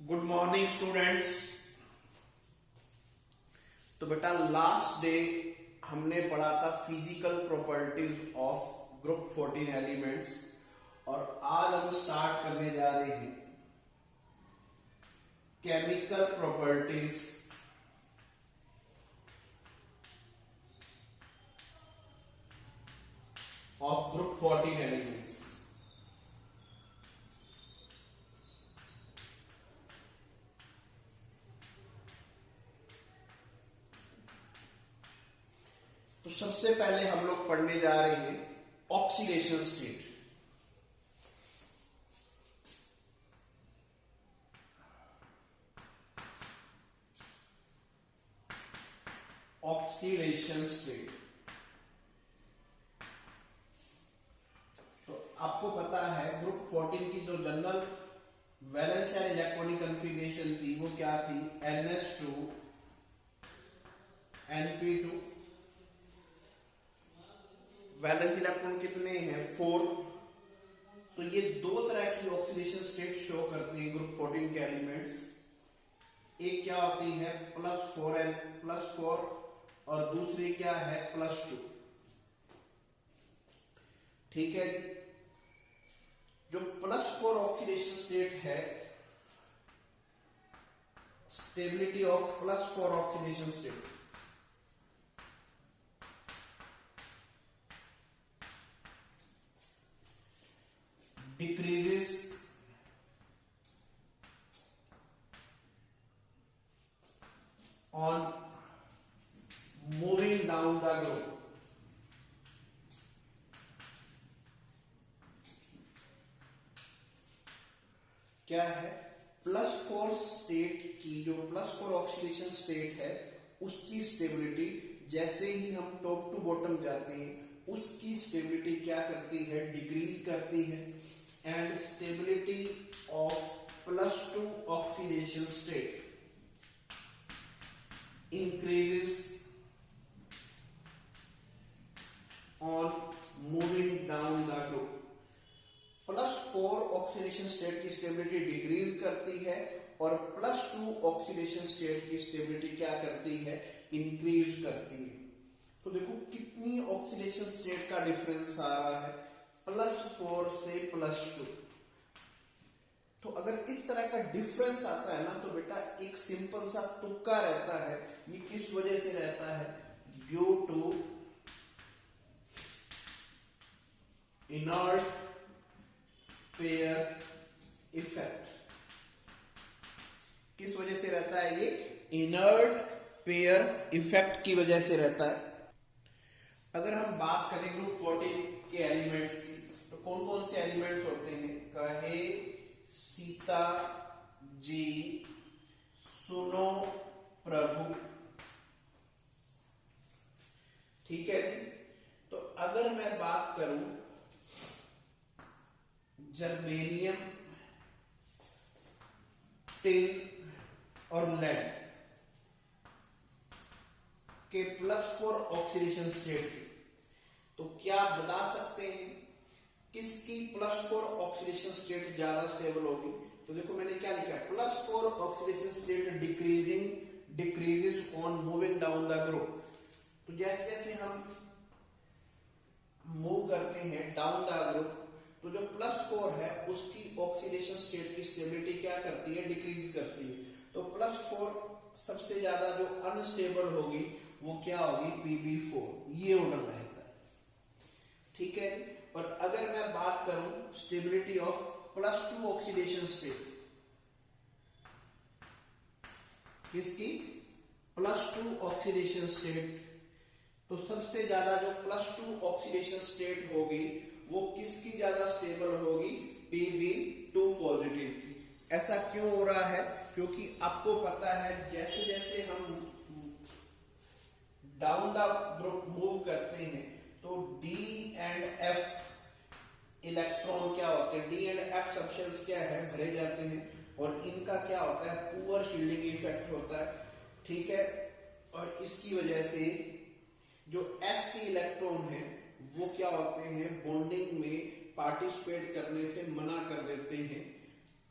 Good morning students. तो बेटा last day हमने पढ़ा था physical properties of group 14 elements और आज हम स्टार्ट करने जा रहे हैं chemical properties of group 14 elements. तो सबसे पहले हम लोग पढ़ने जा रहे हैं ऑक्सीडेशन स्टेट। ऑक्सीडेशन स्टेट तो आपको पता है ग्रुप 14 की जो general valence and electronic configuration थी वो क्या थी, NH2 Np2। वैलेंस इलेक्ट्रॉन कितने हैं, 4। तो ये दो तरह की ऑक्सीडेशन स्टेट शो करते हैं ग्रुप 14 के एलिमेंट्स। एक क्या होती है +4 और दूसरी क्या है +2। ठीक है जी। जो +4 ऑक्सीडेशन स्टेट है, stability of +4 oxidation state decreases on moving down the group। क्या है, +4 स्टेट की जो +4 ऑक्सीडेशन स्टेट है उसकी स्टेबिलिटी जैसे ही हम टॉप टू बॉटम जाते हैं उसकी स्टेबिलिटी क्या करती है, डिक्रीज करती है। And stability of +2 oxidation state increases on moving down the group। +4 oxidation state की स्टेबिलिटी डिक्रीज करती है और +2 ऑक्सीडेशन स्टेट की स्टेबिलिटी क्या करती है, इंक्रीज करती है। तो देखो कितनी ऑक्सीडेशन स्टेट का डिफरेंस आ रहा है, +4 से +2। तो अगर इस तरह का डिफरेंस आता है ना तो बेटा एक सिंपल सा तुक्का रहता है। ये किस वजह से रहता है, due to inert pair effect. किस वजह से रहता है ये, इनर्ट पेयर इफेक्ट की वजह से रहता है। अगर हम बात करें ग्रुप 14 के एलिमेंट्स की तो कौन कौन से एलिमेंट्स होते हैं, कहे सीता जी सुनो प्रभु। ठीक है जी। तो अगर मैं बात करूं जर्मेनियम, टिन और लेड के +4 ऑक्सीडेशन स्टेट की, तो क्या आप बता सकते हैं किसकी +4 ऑक्सीडेशन स्टेट ज्यादा स्टेबल होगी। तो देखो मैंने क्या लिखा है, +4 oxidation state decreases on moving down the group. तो जैसे जैसे हम मूव करते हैं डाउन द ग्रुप तो जो +4 है उसकी ऑक्सीडेशन स्टेट की स्टेबिलिटी क्या करती है, डिक्रीज करती है। तो +4 सबसे ज्यादा जो अनस्टेबल होगी वो क्या होगी, Pb4, ये ऑर्डर रहता है। ठीक है। और अगर मैं बात करूं स्टेबिलिटी ऑफ +2 ऑक्सीडेशन स्टेट, किसकी, +2 ऑक्सीडेशन स्टेट, तो सबसे ज्यादा जो +2 ऑक्सीडेशन स्टेट होगी वो किसकी ज्यादा स्टेबल होगी, Pb2 पॉजिटिव की। ऐसा क्यों हो रहा है, क्योंकि आपको पता है जैसे जैसे हम डाउन द ग्रुप मूव करते हैं तो D एंड F इलेक्ट्रॉन क्या होते हैं, D एंड F सबशेल्स क्या है, भरे जाते हैं और इनका क्या होता है, पुअर शील्डिंग इफेक्ट होता है। ठीक है। और इसकी वजह से जो S के इलेक्ट्रॉन है वो क्या होते हैं, बॉन्डिंग में पार्टिसिपेट करने से मना कर देते हैं।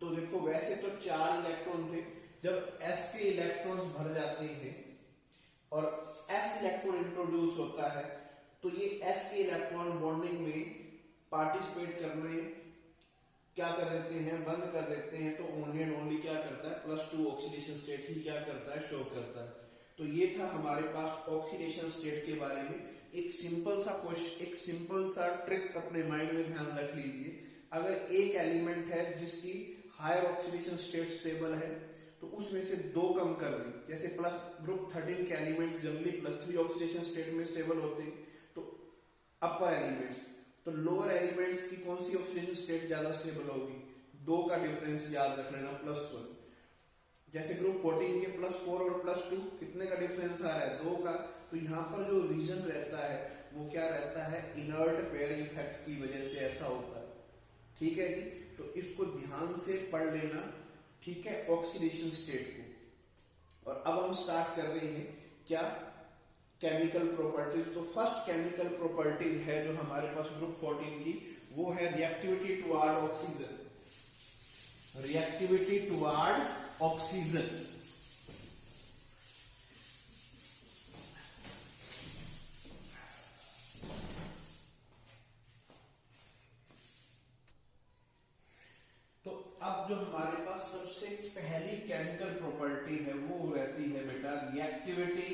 तो देखो वैसे तो 4 इलेक्ट्रॉन थे इलेक्ट्रॉन्स भर जाते हैं और s इलेक्ट्रॉन इंट्रोड्यूस होता है, तो ये s के इलेक्ट्रॉन बॉन्डिंग में पार्टिसिपेट करने क्या कर देते हैं, बंद कर देते हैं। तो ओनली एंड ओनली क्या करता है, +2 ऑक्सीडेशन स्टेट ही क्या करता है, शो करता है। तो ये था हमारे पास ऑक्सीडेशन स्टेट के बारे में एक सिंपल सा क्वेश्चन, एक सिंपल सा ट्रिक अपने माइंड में ध्यान रख लीजिए। अगर एक एलिमेंट है जिसकी हायर ऑक्सीडेशन स्टेट स्टेबल है, तो उसमें से 2 कम कर दी, जैसे प्लस ग्रुप 13 के एलिमेंट्स जनरली +3 ऑक्सीडेशन स्टेट में स्टेबल होते हैं, तो अपर एलिमेंट्स, तो लोअर एलिमेंट्स की कौन सी ऑक्सीडेशन स्टेट ज्यादा स्टेबल होगी, 2 का डिफरेंस याद रख लेना, +1। जैसे ग्रुप 14 के +4 और +2 कितने का डिफरेंस आ रहा है, 2 का। तो यहाँ पर जो रीजन रहता है वो क्या रहता है, इनर्ट पेयर इफेक्ट की वजह से ऐसा होता है। ठीक है जी, तो इसको ध्यान से पढ़ लेना, ठीक है, ऑक्सीडेशन स्टेट को। और अब हम स्टार्ट कर रहे हैं क्या, केमिकल प्रॉपर्टीज। तो फर्स्ट केमिकल प्रॉपर्टीज है जो हमारे पास ग्रुप 14 की, वो है reactivity toward oxygen. Reactivity toward oxygen. तो अब जो हमारे पास सबसे पहली केमिकल प्रॉपर्टी है वो रहती है बेटा रिएक्टिविटी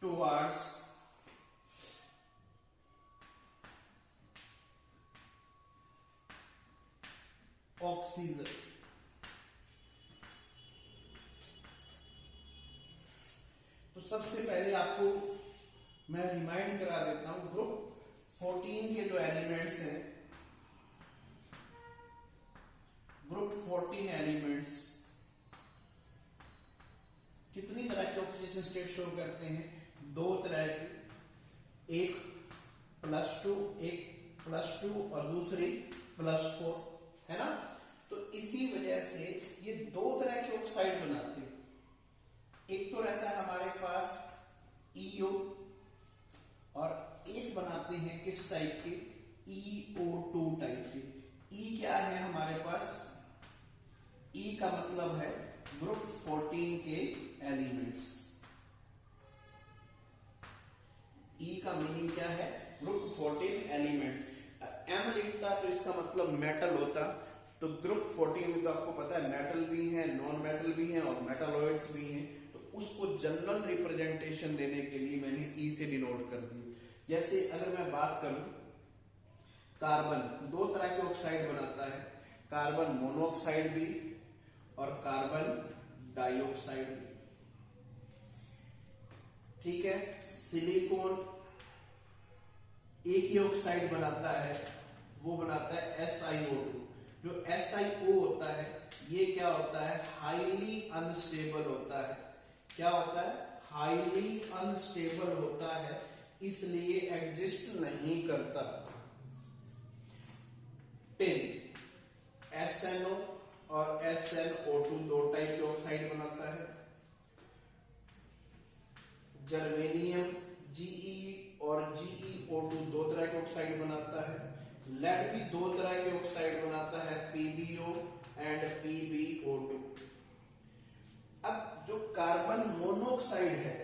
टुवर्ड्स ऑक्सीजन। तो सबसे पहले आपको मैं रिमाइंड करा देता हूं, ग्रुप 14 के जो एलिमेंट्स हैं, ग्रुप 14 एलिमेंट्स कितनी तरह के ऑक्सीडेशन स्टेट शो करते हैं, 2 तरह की, एक +2, एक +2 और दूसरी +4, है ना। तो इसी वजह से ये 2 तरह के ऑक्साइड बनाते हैं। एक तो रहता है हमारे पास EO और एक बनाते हैं किस टाइप के, EO2 टाइप के। E क्या है हमारे पास, E का मतलब है ग्रुप 14 के एलिमेंट्स। E का मीनिंग क्या है, ग्रुप 14 एलिमेंट्स। M लिखता तो इसका मतलब मेटल होता, तो ग्रुप 14 में तो आपको पता है मेटल भी है, नॉन मेटल भी है और मेटालॉइड्स भी हैं। तो उसको जनरल रिप्रेजेंटेशन देने के लिए मैंने E से डिनोट कर दी। जैसे अगर मैं बात करूं, कार्बन 2 तरह के ऑक्साइड बनाता है, कार्बन मोनोऑक्साइड भी और कार्बन डाइऑक्साइड भी। ठीक है, सिलिकॉन एक ही ऑक्साइड बनाता है, वो बनाता है SiO2। जो SiO होता है ये क्या होता है, हाईली अनस्टेबल होता है। क्या होता है, हाईली अनस्टेबल होता है, इसलिए एग्जिस्ट नहीं करता। टिन SnO और SnO2 2 टाइप के ऑक्साइड बनाता है। जर्मेनियम Ge और GeO2 2 तरह के ऑक्साइड बनाता है। लेड भी 2 तरह के ऑक्साइड बनाता है, PbO एंड PbO2। अब जो कार्बन मोनोऑक्साइड है,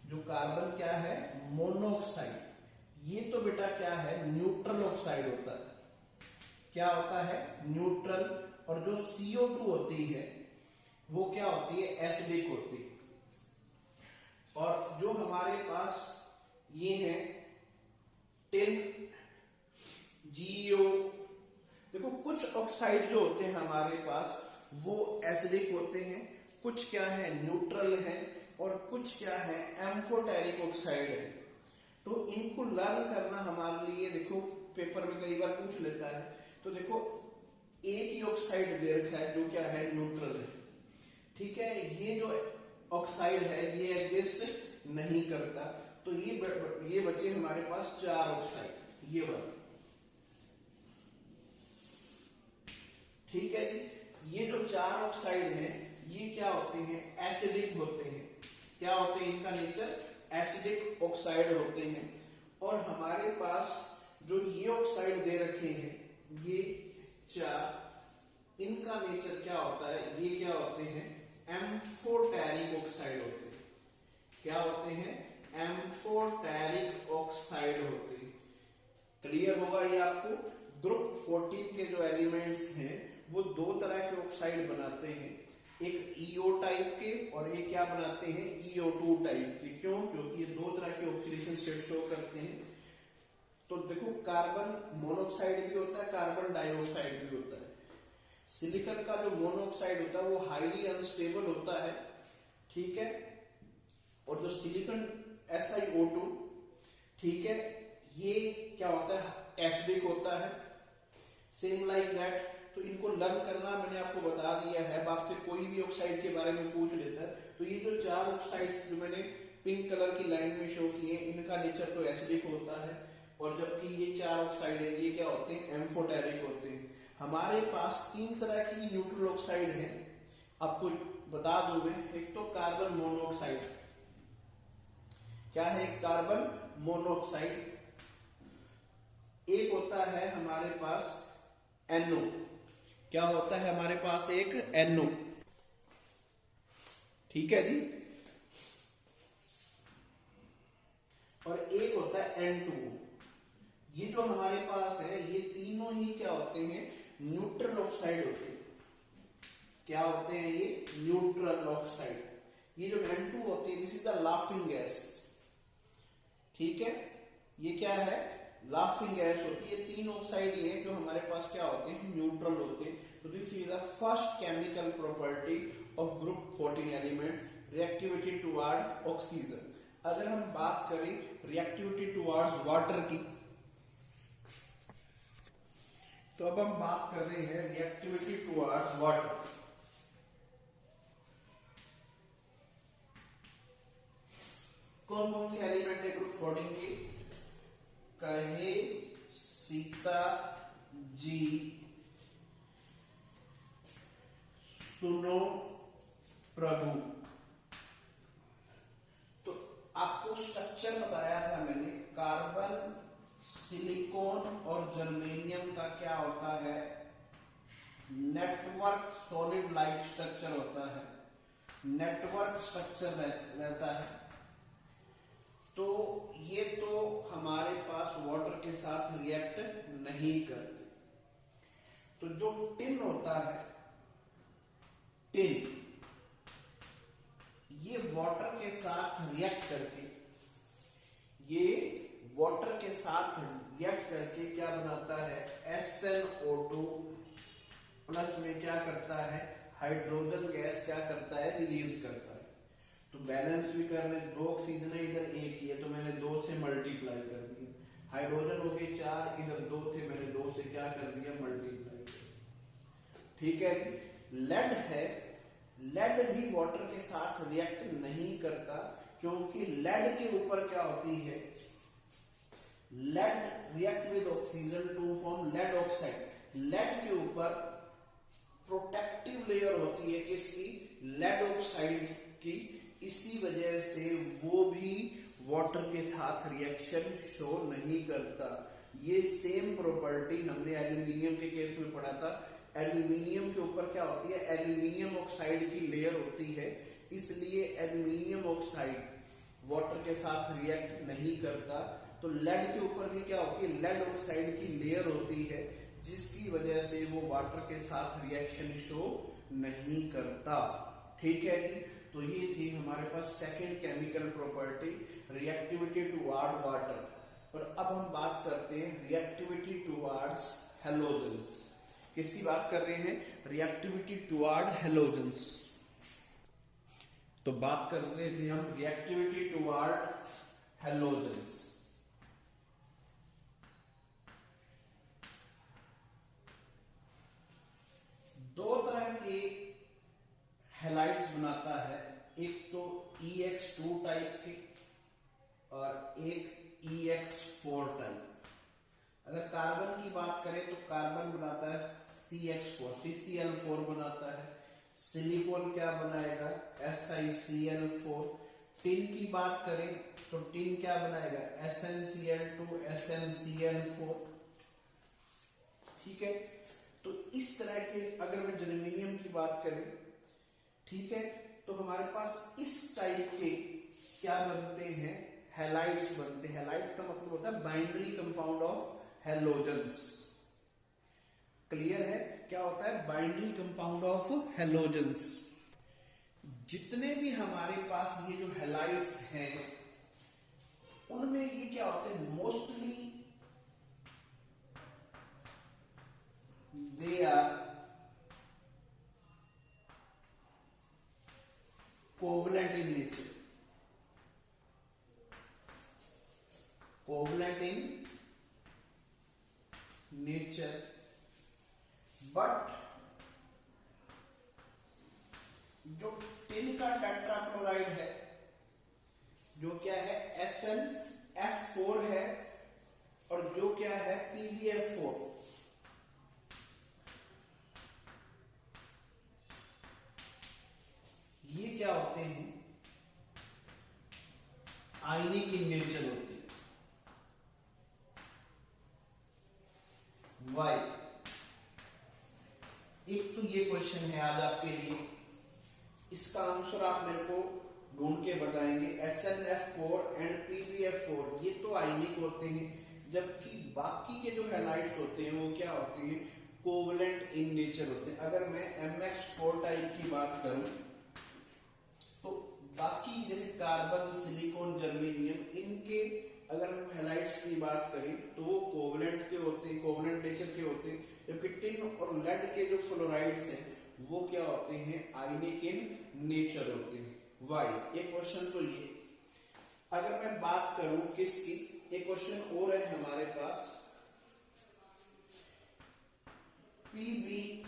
जो कार्बन क्या है, मोनोऑक्साइड, ये तो बेटा क्या है, न्यूट्रल ऑक्साइड होता है। क्या होता है, न्यूट्रल। और जो CO2 होती है वो क्या होती है, एसिडिक होती है। और जो हमारे पास ये है टिन GeO, देखो कुछ ऑक्साइड जो होते हैं हमारे पास वो एसिडिक होते हैं, कुछ क्या है न्यूट्रल है और कुछ क्या है एम्फोटेरिक ऑक्साइड है। तो इनको लर्न करना हमारे लिए, देखो पेपर में कई बार पूछ लेता है, तो देखो एक ही ऑक्साइड दे रखा है जो क्या है, न्यूट्रल है। ठीक है, ये जो ऑक्साइड है ये एग्जिस्ट नहीं करता, तो ये बचे हमारे पास 4 ऑक्साइड, ये वाला। ठीक है जी, ये जो 4 ऑक्साइड हैं ये क्या होते हैं, एसिडिक होते हैं। क्या होते हैं, इनका नेचर एसिडिक ऑक्साइड होते हैं। और हमारे पास जो ये ऑक्साइड दे रखे हैं ये 4, इन नेचर क्या होता है, ये क्या होते हैं, एम्फोटेरिक ऑक्साइड होते हैं। क्या होते हैं, एम्फोटेरिक ऑक्साइड होते हैं। क्लियर होगा ये आपको। ग्रुप 14 के जो एलिमेंट्स हैं वो दो तरह के ऑक्साइड बनाते हैं, एक ईओ टाइप के और एक क्या बनाते हैं, ईओ2 टाइप के। क्यों? क्योंकि ये दो तरह के ऑक्सीडेशन स्टेट शो करते हैं। तो देखो, कार्बन मोनोऑक्साइड भी होता है, कार्बन डाइऑक्साइड भी होता है। सिलिकॉन का जो मोनोऑक्साइड होता है वो हाईली अनस्टेबल होता है, ठीक है। और जो सिलिकॉन SiO2, ठीक है, ये क्या होता है, एसिडिक होता है। Same like that. तो इनको लर्न करना मैंने आपको बता दिया है। अब आपसे कोई भी ऑक्साइड के बारे में पूछ लेता है तो ये जो चार ऑक्साइड्स जो मैंने पिंक कलर की लाइन में शो किए, इनका नेचर तो एसिडिक होता है, और जबकि ये चार ऑक्साइड है ये क्या होते हैं, एम्फोटेरिक होते हैं। हमारे पास तीन तरह की न्यूट्रल ऑक्साइड है, आपको बता दूं मैं। एक तो कार्बन मोनोऑक्साइड, क्या है, कार्बन मोनोऑक्साइड। एक होता है हमारे पास NO, क्या होता है हमारे पास एक NO, ठीक है जी। और एक होता है N2। ये जो हमारे पास है ये तीनों ही क्या होते हैं, न्यूट्रल ऑक्साइड होते हैं। क्या होते हैं ये, न्यूट्रल ऑक्साइड। ये जो N2 होती है this is the laughing gas, ठीक है। ये क्या है, लाफिंग गैस होती है। तीन ऑक्साइड ये जो हमारे पास क्या होते हैं, न्यूट्रल होते हैं। तो this is the first chemical property of group 14 element, reactivity toward oxygen. अगर हम बात करें रिएक्टिविटी टुवर्ड्स वाटर की, तो अब हम बात कर रहे हैं रिएक्टिविटी टुवर्ड्स वाटर। कौन कौन से एलिमेंट है ग्रुप 14 के, कहे, सीता जी, सुनो प्रभु। तो आपको स्ट्रक्चर बताया था मैंने, कार्बन, सिलिकॉन और जर्मेनियम का क्या होता है, नेटवर्क सॉलिड लाइक स्ट्रक्चर होता है, नेटवर्क स्ट्रक्चर रहता है। तो ये तो हमारे पास वाटर के साथ रिएक्ट नहीं करते। तो जो टिन होता है, टिन, ये वाटर के साथ रिएक्ट करके, ये वाटर के साथ रिएक्ट करके क्या बनाता है, SnO2 प्लस में क्या करता है, हाइड्रोजन गैस क्या करता है, रिलीज करता है। तो बैलेंस भी कर रहे, दो ऑक्सीजन है, इधर एक ही है तो मैंने दो से मल्टीप्लाई कर दिया। हाइड्रोजन हो गए चार, इधर दो थे, मैंने दो से क्या कर दिया, मल्टीप्लाई कर दिया, ठीक है। लेड है, लेड भी वाटर के साथ रिएक्ट नहीं करता, क्योंकि लेड के ऊपर क्या होती है, lead react with oxygen to form lead oxide. Lead के ऊपर प्रोटेक्टिव लेयर होती है किसकी, लेड ऑक्साइड की। इसी वजह से वो भी वाटर के साथ रिएक्शन शो नहीं करता। ये सेम प्रॉपर्टी हमने एल्यूमिनियम के केस में पढ़ा था। एल्यूमिनियम के ऊपर क्या होती है, एल्यूमिनियम ऑक्साइड की लेयर होती है, इसलिए एल्यूमिनियम ऑक्साइड वाटर के साथ रिएक्ट नहीं करता। तो लेड के ऊपर भी क्या होती है, लेड ऑक्साइड की लेयर होती है, जिसकी वजह से वो वाटर के साथ रिएक्शन शो नहीं करता, ठीक है जी। तो ये थी हमारे पास second chemical property, reactivity toward water. और अब हम बात करते हैं रिएक्टिविटी टुवर्ड्स हैलोजेंस। किसकी बात कर रहे हैं, रिएक्टिविटी टुवर्ड हैलोजेंस। तो बात कर रहे थे हम रिएक्टिविटी टुवर्ड हैलोजेंस। दो तरह के हैलाइड्स बनाता है, एक तो EX2 टाइप के और एक EX4 टाइप। अगर कार्बन की बात करें तो कार्बन बनाता है CH4, CCl4 बनाता है। सिलिकॉन क्या बनाएगा, SiCl4। टिन की बात करें तो टिन क्या बनाएगा, SnCl2, SnCl4, ठीक है। तो इस तरह के, अगर मैं जर्मेनियम बात करें, ठीक है, तो हमारे पास इस टाइप के क्या बनते हैं, हैलाइड्स बनते हैं। हैलाइड्स का मतलब होता है binary compound of halogens. Clear है क्या होता है बाइनरी कंपाउंड ऑफ हैलोजेंस। जितने भी हमारे पास ये जो हैलाइड्स हैं उनमें ये क्या होते हैं, mostly they are covalent in nature, covalent in nature, but जो टिन का टेट्राफ्लोराइड है जो क्या है SnF4 है और जो क्या है PbF4, ये क्या होते हैं, आयनिक इन नेचर होते हैं। वाई, एक तो ये क्वेश्चन है आज आपके लिए, इसका आंसर आप मेरे को ढूंढ के बताएंगे। SnF4 एंड PbF4 ये तो आयनिक होते हैं, जबकि बाकी के जो हैलाइड्स होते हैं वो क्या होते हैं, कोवलेंट इन नेचर होते हैं। अगर मैं MX4 टाइप की बात करूं तो बाकी जैसे कार्बन, सिलिकॉन, जर्मेनियम, इनके अगर हम हैलाइड्स की बात करें तो वो कोवलेंट के होते हैं, कोवलेंट नेचर के होते हैं, जबकि टिन और लेड के जो फ्लोराइड्स हैं वो क्या होते हैं, आयनिक इन नेचर होते हैं। वाई, एक क्वेश्चन तो ये। अगर मैं बात करूं किसकी, एक क्वेश्चन और है हमारे पास, PbF4,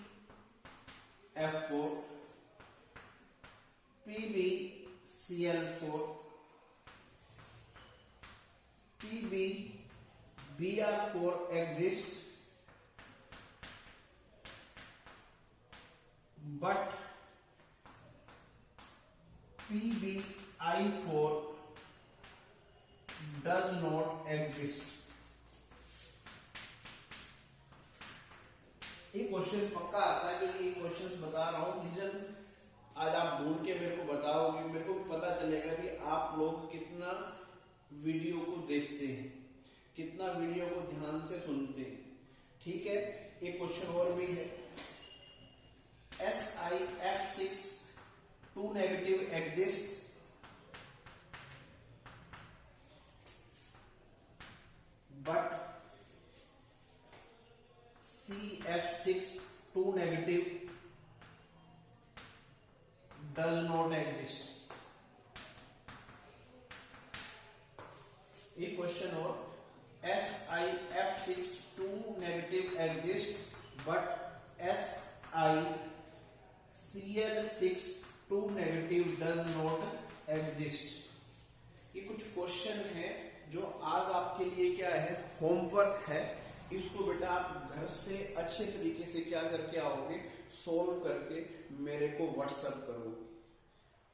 PbCl4, PbBr4 exist, but PbI4 does not exist। ये क्वेश्चन पक्का आता है क्योंकि ये क्वेश्चन बता रहा हूं, रीजन आज आप ढूंढ के मेरे को बताओगे, मेरे को पता चलेगा कि आप लोग कितना वीडियो को देखते हैं, कितना वीडियो को ध्यान से सुनते हैं। ठीक है, एक क्वेश्चन और भी है, SiF6 2 negative exist, but CF6 2 negative does not exist। एक क्वेश्चन और, SiF6 2 negative exist but SiCl6 2 negative does not exist. ये कुछ क्वेश्चन है जो आज आपके लिए क्या है, होमवर्क है। इसको बेटा आप घर से अच्छे तरीके से क्या करके आओगे, सोल्व करके मेरे को व्हाट्सएप करोगे।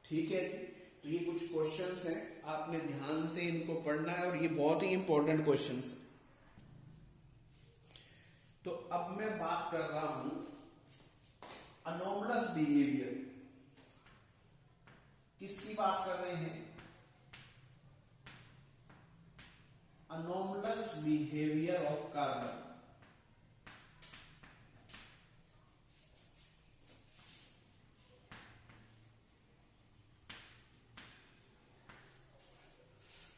ठीक है जी, तो ये कुछ क्वेश्चंस हैं, आपने ध्यान से इनको पढ़ना है और ये बहुत ही इंपॉर्टेंट क्वेश्चंस हैं। तो अब मैं बात कर रहा हूं अनोमलस बिहेवियर। किसकी बात कर रहे हैं, अनोमलस बिहेवियर ऑफ कार्बन।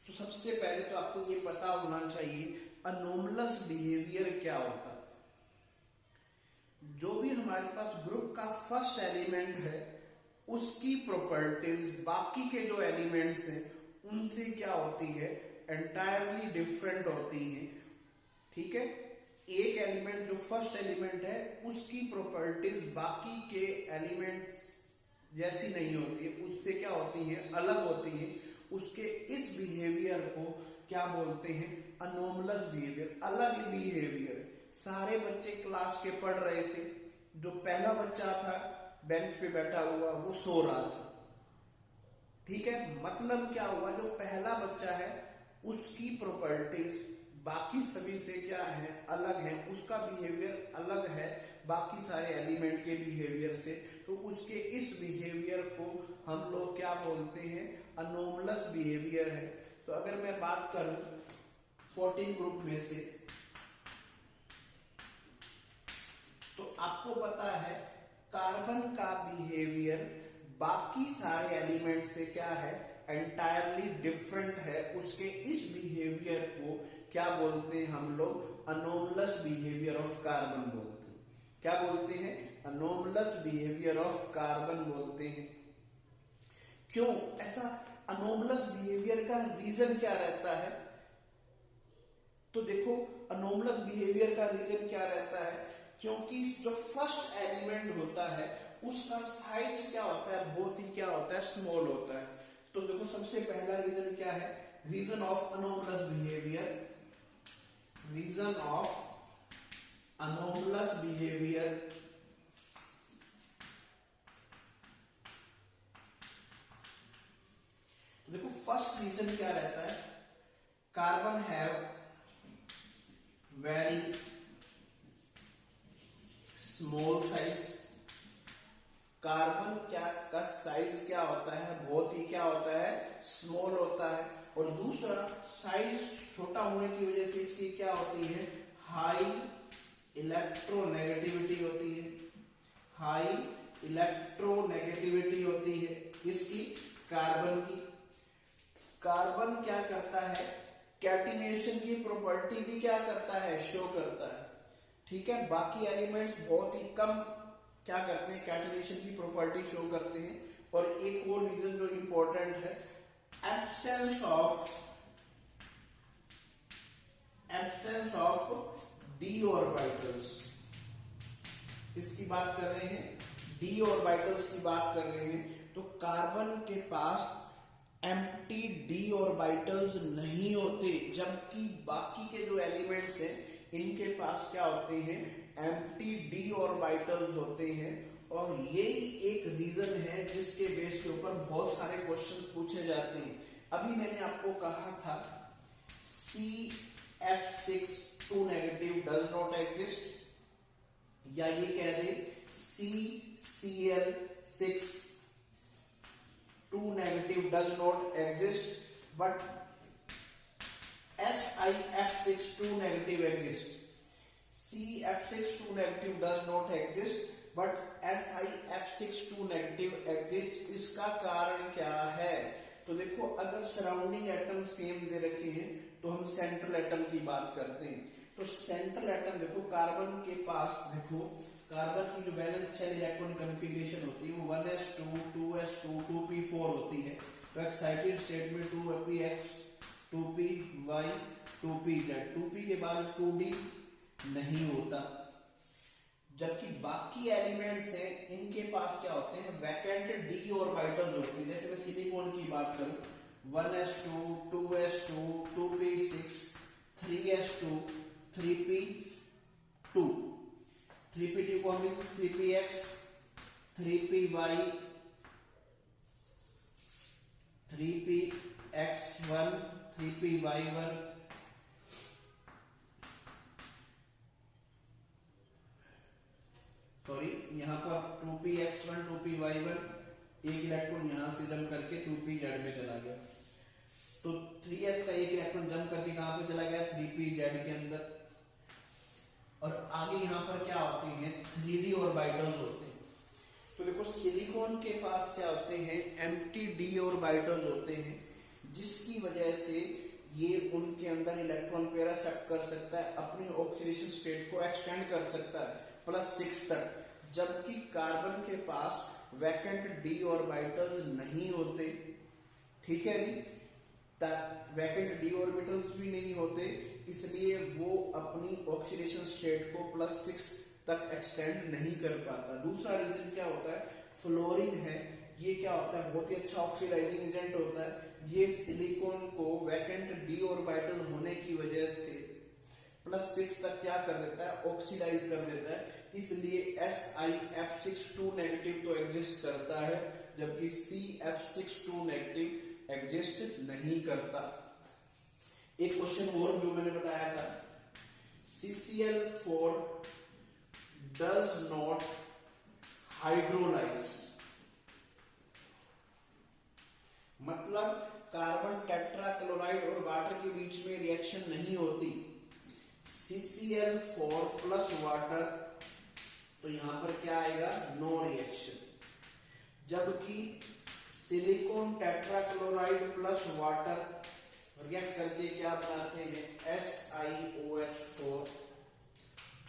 तो सबसे पहले तो आपको ये पता होना चाहिए अनोमलस बिहेवियर क्या होता है। जो भी हमारे पास ग्रुप का फर्स्ट एलिमेंट है उसकी प्रॉपर्टीज बाकी के जो एलिमेंट्स हैं उनसे क्या होती है, एंटायरली डिफरेंट होती है। ठीक है, एक एलिमेंट जो फर्स्ट एलिमेंट है उसकी प्रॉपर्टीज बाकी के एलिमेंट्स जैसी नहीं होती है, उससे क्या होती है, अलग होती है। उसके इस बिहेवियर को क्या बोलते हैं, अनोमलस बिहेवियर, अलग बिहेवियर। सारे बच्चे क्लास के पढ़ रहे थे, जो पहला बच्चा था बेंच पे बैठा हुआ वो सो रहा था। ठीक है, मतलब क्या हुआ, जो पहला बच्चा है उसकी प्रॉपर्टीज बाकी सभी से क्या है, अलग है, उसका बिहेवियर अलग है। बाकी सारे एलिमेंट के बिहेवियर से, तो उसके इस बिहेवियर को हम लोग क्या बोलते हैं, अनोमलस बिहेवियर है। तो अगर मैं बात करूं 14 ग्रुप में से, तो आपको पता है कार्बन का बिहेवियर बाकी सारे एलिमेंट से क्या है, एंटायरली डिफरेंट है। उसके इस बिहेवियर को क्या बोलते हैं हम लोग, अनोमलस बिहेवियर ऑफ कार्बन बोलते हैं। क्या बोलते हैं, अनोमलस बिहेवियर ऑफ कार्बन बोलते हैं। क्यों ऐसा अनोमलस बिहेवियर का रीजन क्या रहता है, तो देखो अनोमलस बिहेवियर का रीजन क्या रहता है, क्योंकि जो फर्स्ट एलिमेंट होता है उसका साइज क्या होता है, बहुत ही क्या होता है, स्मॉल होता है। तो देखो सबसे पहला रीजन क्या है, reason of anomalous behaviour, reason of anomalous behaviour देखो फर्स्ट रीजन क्या रहता है, carbon have very small size. Carbon क्या का साइज क्या होता है, बहुत ही क्या होता है, स्मॉल होता है। और दूसरा साइज छोटा होने की वजह से इसकी क्या होती है, हाई इलेक्ट्रोनेगेटिविटी होती है, हाई इलेक्ट्रोनेगेटिविटी होती है इसकी, कार्बन की। कार्बन क्या करता है, कैटिनेशन की प्रॉपर्टी भी क्या करता है, शो करता है। ठीक है, बाकी एलिमेंट्स बहुत ही कम क्या करते हैं, कैटिनेशन की प्रॉपर्टी शो करते हैं। और एक और रीजन जो इंपॉर्टेंट है, एब्सेंस ऑफ डी ऑर्बिटल्स। किसकी बात कर रहे हैं, डी ऑर्बिटल्स की बात कर रहे हैं। तो कार्बन के पास एम्प्टी डी ऑर्बिटल्स नहीं होते, जबकि बाकी के जो एलिमेंट्स हैं इनके पास क्या होते हैं, एम्प्टी डी ऑर्बिटल्स होते हैं। और यही एक रीजन है जिसके बेस के ऊपर बहुत सारे क्वेश्चंस पूछे जाते हैं। अभी मैंने आपको कहा था CF6 2 negative does not exist, या ये कह दे CCl6 2 negative does not exist, but SiF6 2 negative exists. CF6 2 negative does not exist, but SiF6 2 negative exists. इसका कारण क्या है, तो देखो अगर सराउंडिंग एटम सेम दे रखे हैं तो हम सेंट्रल एटम की बात करते हैं। तो सेंट्रल एटम देखो कार्बन के पास, देखो कार्बन की जो वैलेंस शेल इलेक्ट्रॉन कॉन्फ़िगरेशन होती है वो 1s2 2s2 2p4 होती है। तो एक्साइटेड स्टेट में 2px 2py 2pz, 2p के बाद 2d नहीं होता। जबकि बाकी एलिमेंट्स हैं इनके पास क्या होते हैं, वैकेंट डी ऑर्बिटल होती है। जैसे मैं सिलिकॉन की बात करूं 1s2 2s2 2p6 3s2 3p2, 3p2 को हम 3px 3py 3px1 3py1 sorry यहां पर 2px1 2py1 एक इलेक्ट्रॉन यहां से जंप करके 2pz में चला गया। तो 3s का एक इलेक्ट्रॉन जंप करके कहां पे चला गया, 3pz के अंदर। और आगे यहां पर क्या होते हैं, 3d ऑर्बिटल्स होते हैं। तो देखो सिलिकॉन के पास क्या होते हैं, एम्प्टी डी ऑर्बिटल्स होते हैं, जिसकी वजह से ये उनके अंदर इलेक्ट्रॉन पेयर एक्सेप्ट कर सकता है, अपनी ऑक्सीडेशन स्टेट को एक्सटेंड कर सकता है +6 तक। जबकि कार्बन के पास वैकेंट डी ऑर्बिटल्स नहीं होते। ठीक है नहीं, वैकेंट डी ऑर्बिटल्स भी नहीं होते, इसलिए वो अपनी ऑक्सीडेशन स्टेट को +6 तक एक्सटेंड नहीं कर पाता। दूसरा रीजन क्या होता है, फ्लोरीन है, ये क्या होता है, बहुत ही अच्छा ऑक्सीडाइजिंग एजेंट होता है। ये सिलिकॉन को वैकेंट डी ऑर्बिटल होने की वजह से +6 तक क्या कर देता है, ऑक्सीडाइज कर देता है। इसलिए SiF6 2 नेगेटिव तो एग्जिस्ट करता है, जबकि CF6 2 नेगेटिव एग्जिस्ट नहीं करता। एक क्वेश्चन और जो मैंने बताया था, CCl4 does CCl4 plus water, तो यहां पर क्या आएगा, नो रिएक्शन। जबकि silicon tetrachloride plus water react करके क्या बनाते हैं, SiOH4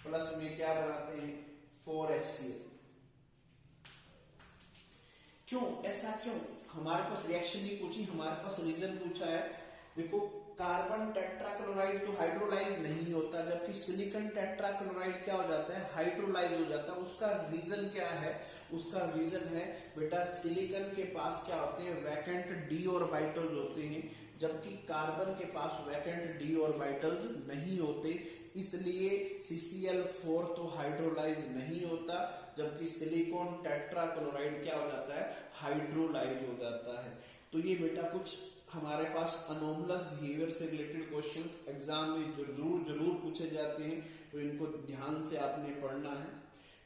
प्लस में क्या बनाते हैं, 4HCl। क्यों, ऐसा क्यों? हमारे पास रिएक्शन नहीं पूछी, हमारे पास रीजन पूछा है। देखो, कार्बन टेट्राक्लोराइड जो हाइड्रोलाइज नहीं होता, जबकि सिलिकॉन टेट्राक्लोराइड क्या हो जाता है, हाइड्रोलाइज हो जाता है। उसका रीजन क्या है? उसका रीजन है बेटा, सिलिकॉन के पास क्या होते हैं, वैकेंट d ऑर्बिटल्स होते हैं, जबकि कार्बन के पास वैकेंट d ऑर्बिटल्स नहीं होते। इसलिए CCl4 तो हाइड्रोलाइज नहीं होता, जबकि सिलिकॉन टेट्राक्लोराइड क्या हो जाता है, हाइड्रोलाइज हो जाता है। तो ये बेटा कुछ हमारे पास अनोमलस बिहेवियर से रिलेटेड क्वेश्चंस एग्जाम में जरूर पूछे जाते हैं, तो इनको ध्यान से आपने पढ़ना है,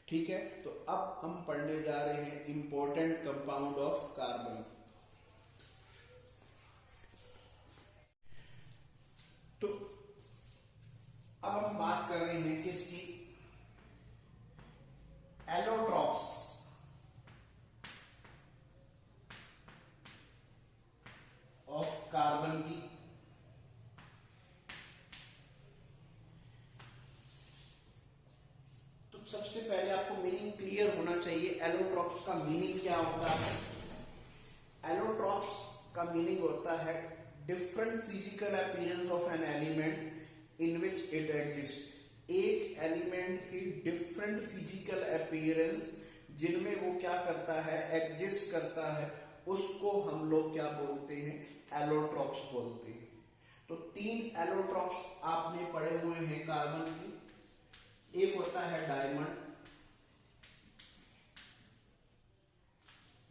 ठीक है। तो अब हम पढ़ने जा रहे हैं इंपॉर्टेंट कंपाउंड ऑफ कार्बन। तो अब हम बात कर रहे हैं किसकी, एलोट्रॉप्स ऑफ कार्बन की। तो सबसे पहले आपको मीनिंग क्लियर होना चाहिए, एलोट्रॉप्स का मीनिंग क्या होता है। एलोट्रॉप्स का मीनिंग होता है different physical appearance of an element in which it exist. एक एलिमेंट की डिफरेंट फिजिकल अपीयरेंस जिनमें वो क्या करता है, एग्जिस्ट करता है, उसको हम लोग क्या बोलते हैं, एलोट्रॉप्स बोलते हैं। तो 3 एलोट्रॉप्स आपने पढ़े हुए हैं कार्बन के। एक होता है डायमंड,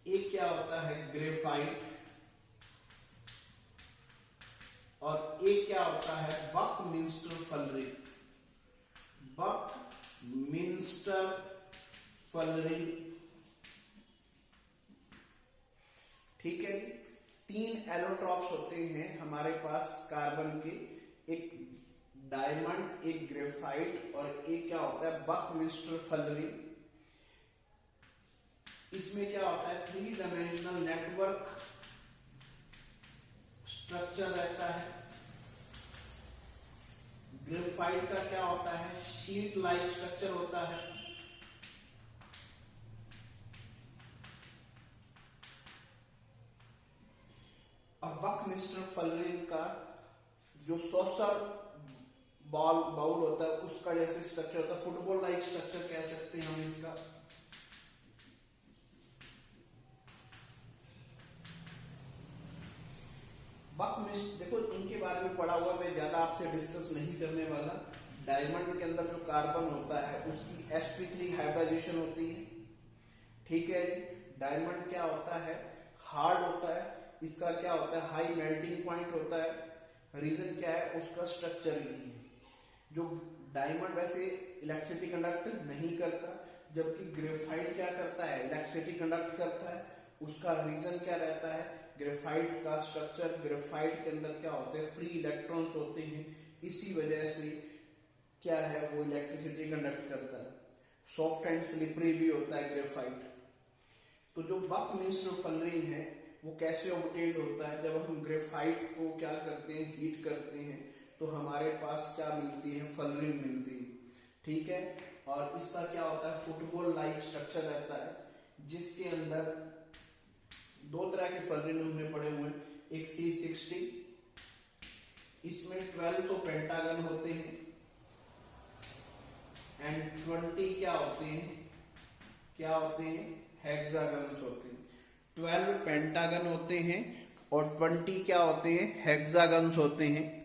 एक क्या होता है ग्रेफाइट, और एक क्या होता है बकमिंस्टर फुलरिंग। बकमिंस्टर फुलरिंग, ठीक है। 3 एलोट्रॉप्स होते हैं हमारे पास कार्बन के, एक डायमंड, एक ग्रेफाइट, और एक क्या होता है बकमिंस्टर फुलरिंग। इसमें क्या होता है, 3 डायमेंशनल नेटवर्क स्ट्रक्चर रहता है। ग्रेफाइट का क्या होता है, शीट लाइक स्ट्रक्चर होता है। अब बकमिंस्टर फुलरिंग का जो सॉसर बाउल होता है उसका जैसे स्ट्रक्चर होता है, फुटबॉल लाइक स्ट्रक्चर कह सकते हैं हम इसका। बकमिंस्टर, देखो इनके बारे में पढ़ा हुआ, मैं ज्यादा आपसे डिस्कस नहीं करने वाला। डायमंड के अंदर जो कार्बन होता है उसकी sp3 हाइब्रिडाइजेशन होती है, ठीक है। डायमंड क्या होता है, हार्ड होता है, इसका क्या होता है, हाई मेल्टिंग पॉइंट होता है। रीजन क्या है, उसका स्ट्रक्चर यही है। जो डायमंड वैसे इलेक्ट्रिसिटी कंडक्ट नहीं करता, जबकि ग्रेफाइट क्या करता है, इलेक्ट्रिसिटी कंडक्ट करता है। उसका रीजन क्या रहता है, ग्रेफाइट का स्ट्रक्चर, ग्रेफाइट के अंदर क्या होते हैं, फ्री इलेक्ट्रॉन्स होते हैं, इसी वजह से क्या है, वो इलेक्ट्रिसिटी कंडक्ट करता है। सॉफ्ट एंड स्लिपरी भी होता है ग्रेफाइट। तो जो बकमिंस्टर फुलरिंग है वो कैसे ऑब्टेन्ड होता है, जब हम ग्रेफाइट को क्या करते हैं, हीट करते हैं, तो हमारे पास क्या मिलती है, फुलरिंग मिलती है, ठीक है। और इसका क्या होता है, फुटबॉल लाइक स्ट्रक्चर रहता है, जिसके अंदर 2 तरह के फुलरिंग हमने पढ़े हुए हैं। एक C60, इसमें 12 तो पेंटागन होते हैं एंड 20 क्या होते हैं, हेक्सागन्स होते हैं। 12 पेंटागन होते हैं और 20 क्या होते हैं, हेक्सागन्स होते हैं।